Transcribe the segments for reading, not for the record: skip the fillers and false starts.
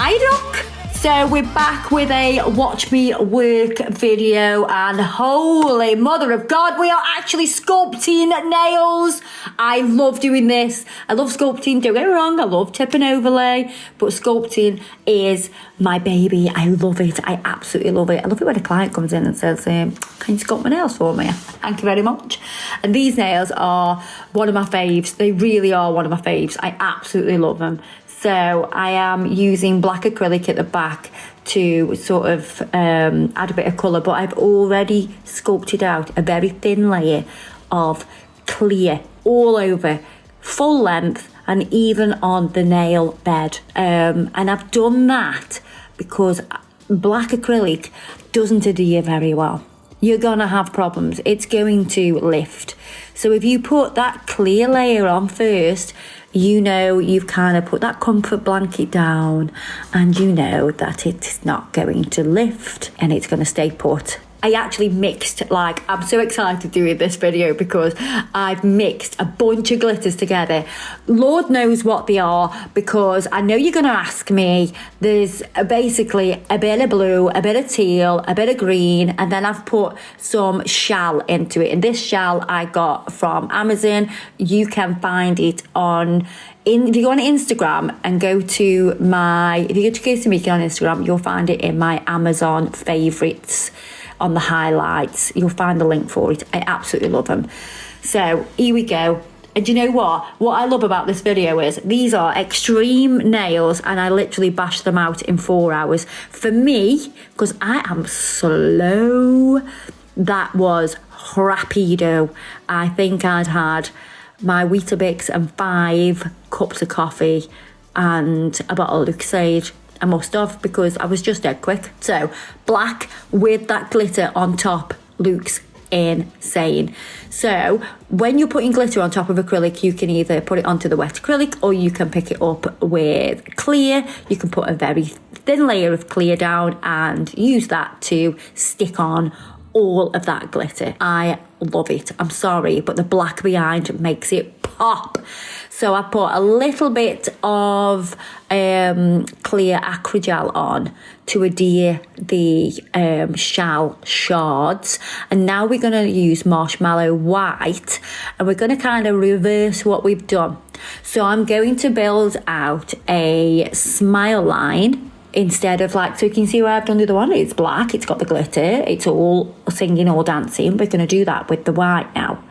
Hiya Duck! So we're back with a watch me work video, and holy mother of God, we are actually sculpting nails. I love doing this. I love sculpting, don't get me wrong, I love tip and overlay, but sculpting is my baby. I love it. I absolutely love it. I love it when a client comes in and says, can you sculpt my nails for me? Thank you very much. And these nails are one of my faves. They really are one of my faves. I absolutely love them. So I am using black acrylic at the back to sort of add a bit of colour, but I've already sculpted out a very thin layer of clear all over, full length, and even on the nail bed. And I've done that because black acrylic doesn't adhere very well. You're gonna have problems. It's going to lift. So if you put that clear layer on first, you know you've kind of put that comfort blanket down, and you know that it's not going to lift and it's going to stay put. I actually mixed, I'm so excited doing this video because I've mixed a bunch of glitters together. Lord knows what they are, because I know you're going to ask me. There's basically a bit of blue, a bit of teal, a bit of green, and then I've put some shell into it. And this shell I got from Amazon. You can find it if you go on Instagram and if you go to Kirsty Meakin on Instagram, you'll find it in my Amazon favourites. On the highlights, you'll find the link for it. I absolutely love them. So here we go. And you know what I love about this video is these are extreme nails, and I literally bashed them out in 4 hours. For me, because I am slow, that was rapido. I think I'd had my Weetabix and 5 cups of coffee and a bottle of Lucasade. I must have, because I was just dead quick. So black with that glitter on top looks insane. So when you're putting glitter on top of acrylic, you can either put it onto the wet acrylic or you can pick it up with clear. You can put a very thin layer of clear down and use that to stick on all of that glitter. I love it. I'm sorry, but the black behind makes it pop. So I put a little bit of clear acrygel on to adhere the shell shards. And now we're going to use Marshmallow White, and we're going to kind of reverse what we've done. So I'm going to build out a smile line. Instead of so you can see where I've done the other one, it's black, it's got the glitter, it's all singing, all dancing. We're going to do that with the white now.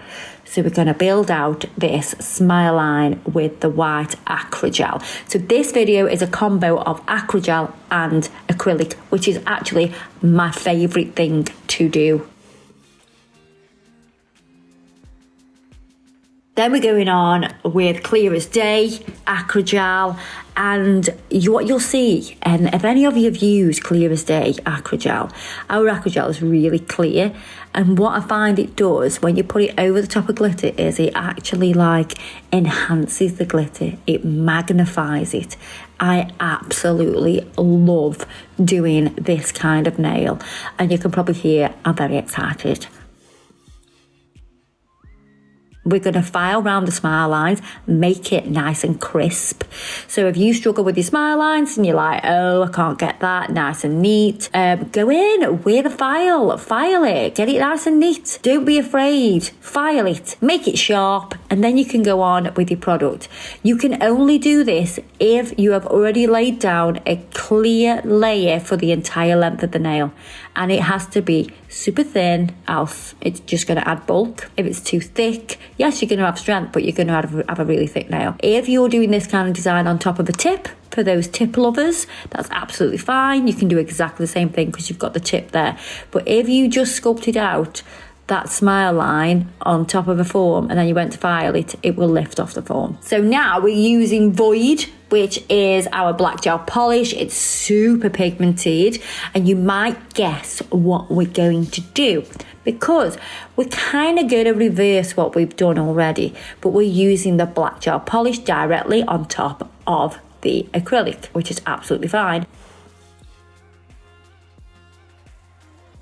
So we're going to build out this smile line with the white acrygel. So this video is a combo of acrygel and acrylic, which is actually my favourite thing to do. Then we're going on with Clear as Day, acrygel, and what you'll see, and if any of you have used Clear as Day acrygel, our acrygel is really clear, and what I find it does when you put it over the top of glitter is it actually enhances the glitter, it magnifies it. I absolutely love doing this kind of nail, and you can probably hear I'm very excited. We're going to file around the smile lines, make it nice and crisp. So if you struggle with your smile lines and you're like, oh, I can't get that nice and neat, go in with a file it, get it nice and neat. Don't be afraid, file it, make it sharp, and then you can go on with your product. You can only do this if you have already laid down a clear layer for the entire length of the nail. And it has to be super thin, else it's just going to add bulk. If it's too thick, yes, you're going to have strength, but you're going to have a really thick nail. If you're doing this kind of design on top of a tip, for those tip lovers, that's absolutely fine. You can do exactly the same thing because you've got the tip there. But if you just sculpted out that smile line on top of a form and then you went to file it, it will lift off the form. So now we're using Void, which is our black gel polish. It's super pigmented, and you might guess what we're going to do, because we're kind of going to reverse what we've done already, but we're using the black gel polish directly on top of the acrylic, which is absolutely fine.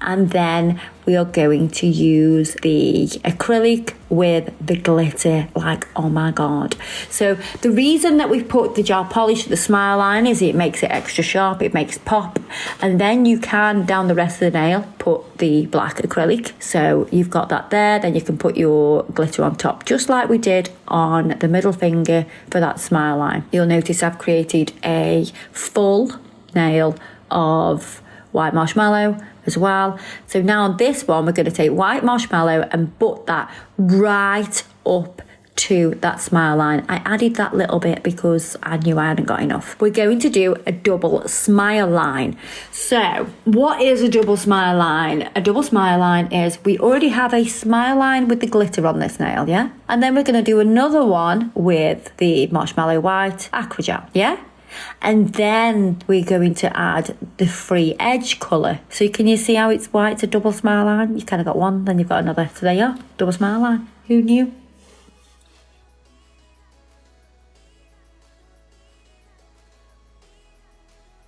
And then we are going to use the acrylic with the glitter, like, oh my God. So the reason that we've put the gel polish at the smile line is it makes it extra sharp, it makes pop. And then you can, down the rest of the nail, put the black acrylic. So you've got that there, then you can put your glitter on top, just like we did on the middle finger for that smile line. You'll notice I've created a full nail of white marshmallow as well. So now on this one, we're going to take white marshmallow and put that right up to that smile line. I added that little bit because I knew I hadn't got enough. We're going to do a double smile line. So what is a double smile line? A double smile line is, we already have a smile line with the glitter on this nail, yeah? And then we're going to do another one with the Marshmallow White Acrygel, yeah? And then we're going to add the free edge colour. So can you see how it's white? It's a double smile line. You kind of got one, then you've got another. So there you are, double smile line. Who knew?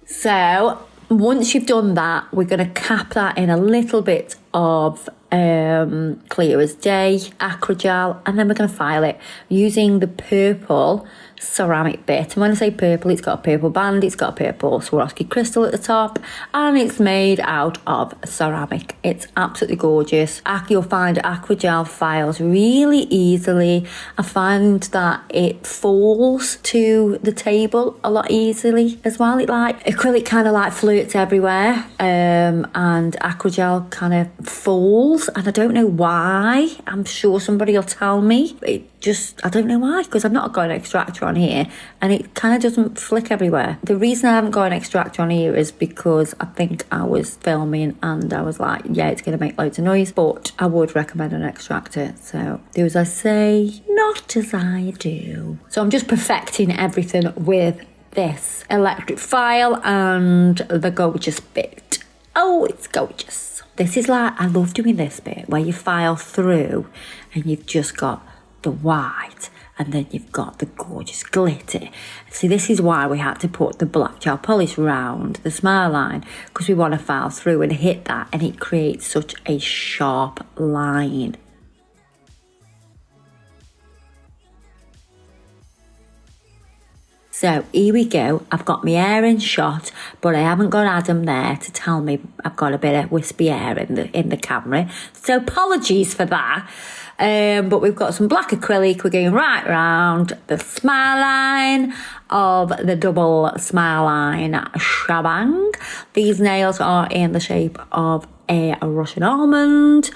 So once you've done that, we're going to cap that in a little bit of clear as day acrygel, and then we're going to file it using the purple ceramic bit. And when I say purple, it's got a purple band, it's got a purple Swarovski crystal at the top, and it's made out of ceramic. It's absolutely gorgeous. You'll find acrygel files really easily. I find that it falls to the table a lot easily as well. It like acrylic kind of like flirts everywhere, and acrygel kind of falls, and I don't know why. I'm sure somebody will tell me. I don't know why, because I've not got an extractor on here and it kind of doesn't flick everywhere. The reason I haven't got an extractor on here is because I think I was filming and I was like, yeah, it's going to make loads of noise, but I would recommend an extractor. So do as I say, not as I do. So I'm just perfecting everything with this electric file and the gorgeous bit. Oh, it's gorgeous. This is like, I love doing this bit where you file through and you've just got the white and then you've got the gorgeous glitter. See, this is why we had to put the black gel polish round the smile line, because we want to file through and hit that, and it creates such a sharp line. So here we go. I've got my hair in shot, but I haven't got Adam there to tell me I've got a bit of wispy hair in the camera. So apologies for that. But we've got some black acrylic. We're going right round the smile line of the double smile line shebang. These nails are in the shape of a Russian almond,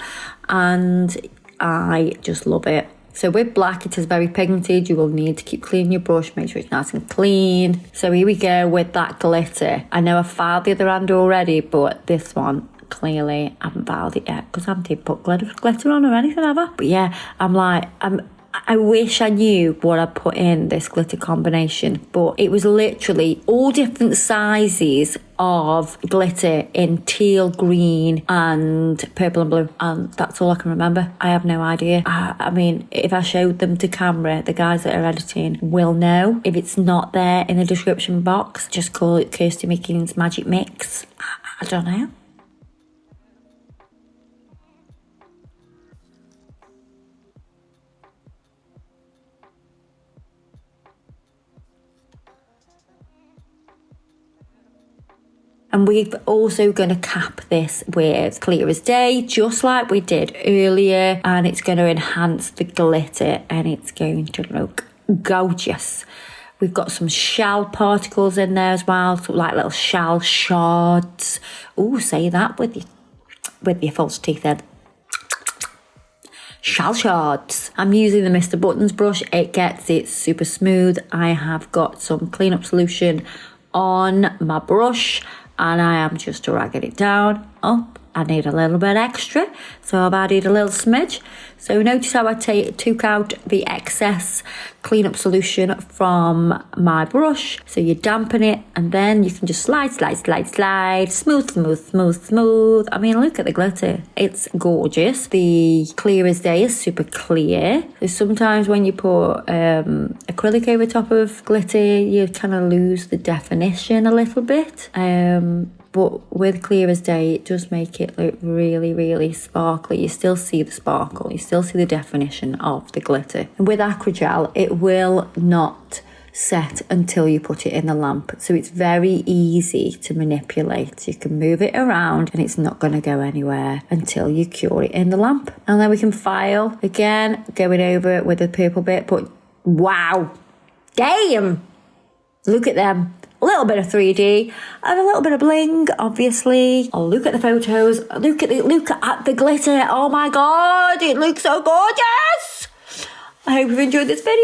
and I just love it. So with black, it is very pigmented. You will need to keep cleaning your brush, make sure it's nice and clean. So here we go with that glitter. I know I filed the other hand already, but this one, clearly, I haven't filed it yet because I haven't even put glitter on or anything, have I? But yeah, I wish I knew what I put in this glitter combination, but it was literally all different sizes of glitter in teal, green and purple and blue, and that's all I can remember. I have no idea. I mean, if I showed them to camera, the guys that are editing will know. If it's not there in the description box, just call it Kirsty Meakin's Magic Mix. I don't know. And we're also going to cap this with clear as day, just like we did earlier. And it's going to enhance the glitter and it's going to look gorgeous. We've got some shell particles in there as well, so like little shell shards. Oh, say that with your false teeth in. Shell shards. I'm using the Mr. Buttons brush. It gets it super smooth. I have got some cleanup solution on my brush, and I am just dragging it down. Oh, I need a little bit extra, so I've added a little smidge. So notice how I took out the excess cleanup solution from my brush. So you dampen it, and then you can just slide, smooth. I mean, look at the glitter. It's gorgeous. The clear as day is super clear. So sometimes when you put acrylic over top of glitter, you kind of lose the definition a little bit. but with clear as day, it does make it look really, really sparkly. You still see the sparkle, you still see the definition of the glitter. And with Acrygel, it will not set until you put it in the lamp, so it's very easy to manipulate. You can move it around and it's not going to go anywhere until you cure it in the lamp. And then we can file again, going over it with the purple bit, but wow, damn, look at them. A little bit of 3D and a little bit of bling, obviously. Oh, look at the photos, look at the glitter. Oh my god, it looks so gorgeous. I hope you've enjoyed this video.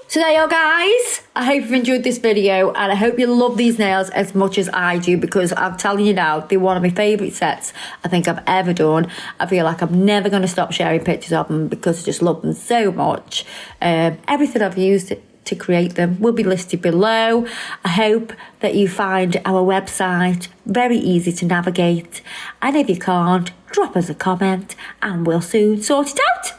So there you go, guys. I hope you've enjoyed this video and I hope you love these nails as much as I do, because I'm telling you now, they're one of my favourite sets I think I've ever done. I feel like I'm never going to stop sharing pictures of them because I just love them so much. Everything I've used to create them will be listed below. I hope that you find our website very easy to navigate. And if you can't, drop us a comment and we'll soon sort it out.